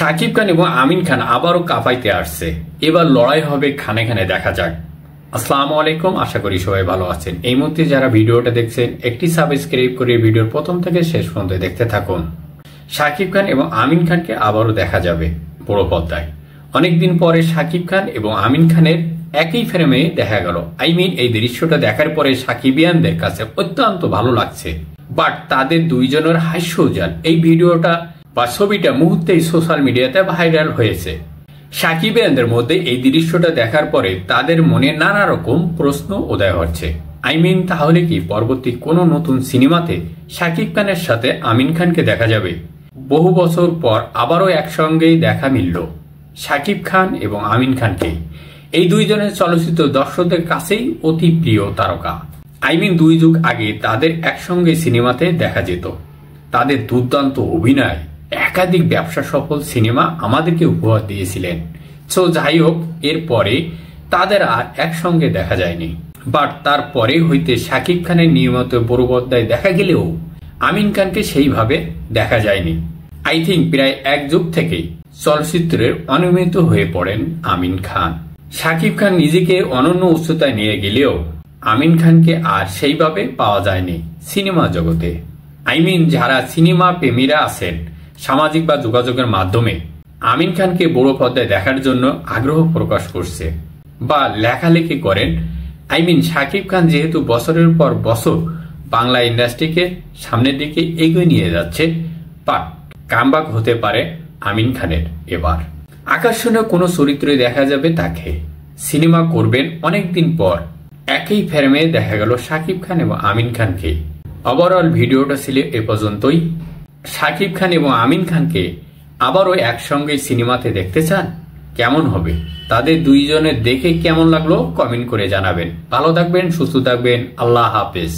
শাকিব খান এবং আমিন খান আবারও কাঁপাইতে আসছে। এবার লড়াই হবে খানে খানে, দেখা যাক। আসসালামু আলাইকুম, আশা করি সবাই ভালো আছেন। এই মুহূর্তে যারা ভিডিওটা দেখছেন একটি সাবস্ক্রাইব করে ভিডিওর প্রথম থেকে শেষ পর্যন্ত দেখতে থাকুন। শাকিব খান এবং আমিন খানকে আবারও দেখা যাবে বড় পর্দায়। অনেকদিন পরে শাকিব খান এবং আমিন খানের একই ফ্রেমে দেখা গেল। এই দৃশ্যটা দেখার পরে সাকিবিয়ানদের কাছে অত্যন্ত ভালো লাগছে। বাট তাদের দুইজনের হাস্যজাল এই ভিডিওটা বা ছবিটা মুহূর্তেই সোশ্যাল মিডিয়াতে ভাইরাল হয়েছে। সাকিবিয়ানদের মধ্যে এই দৃশ্যটা দেখার পরে তাদের মনে নানা রকম প্রশ্ন উদয় হচ্ছে। তাহলে কি পরবর্তী কোনো নতুন সিনেমাতে শাকিব খানের সাথে আমিন খানকে দেখা যাবে? বহু বছর পর আবারও একসঙ্গেই দেখা মিলল শাকিব খান এবং আমিন খানকে। এই দুইজনের চলচ্চিত্র দর্শকদের কাছেই অতি প্রিয় তারকা। দুই যুগ আগে তাদের একসঙ্গে সিনেমাতে দেখা যেত। তাদের দুর্দান্ত অভিনয় একাধিক ব্যবসা সফল সিনেমা আমাদেরকে উপহার দিয়েছিলেন। সো যাই হোক, এরপরে তাদের আর একসঙ্গে দেখা যায়নি। বাট তারপরে হইতে শাকিব খানের নিয়মিত বড় পর্দায় দেখা গেলেও আমিন খানকে সেইভাবে দেখা যায়নি। প্রায় এক যুগ থেকেই চলচ্চিত্রের অনিয়মিত হয়ে পড়েন আমিন খান। শাকিব খান নিজেকে অনন্য উচ্চতায় নিয়ে গেলেও আমিন খানকে আর সেইভাবে পাওয়া যায়নি সিনেমা জগতে। যারা সিনেমা প্রেমীরা আছেন, সামাজিক বা যোগাযোগের মাধ্যমে আমিন খানকে বড় পর্দায় দেখার জন্য আগ্রহ প্রকাশ করছে বা লেখালেখি করেন। শাকিব খান যেহেতু বছরের পর বছর বাংলা ইন্ডাস্ট্রিকে সামনের দিকে এগিয়ে নিয়ে যাচ্ছে, বাট কামব্যাক হতে পারে আমিন খানের। এবার আকর্ষণীয় কোনো চরিত্রে দেখা যাবে তাকে। সিনেমা করবেন অনেকদিন পর একই ফ্রেমে দেখা গেল শাকিব খান এবং আমিন খানকে। ওভারঅল ভিডিওটা ছিল এ পর্যন্তই। শাকিব খান এবং আমিন খানকে আবারও একসঙ্গে সিনেমাতে দেখতে চান? কেমন হবে? তাদের দুইজনের দেখে কেমন লাগলো কমেন্ট করে জানাবেন। ভালো থাকবেন, সুস্থ থাকবেন। আল্লাহ হাফেজ।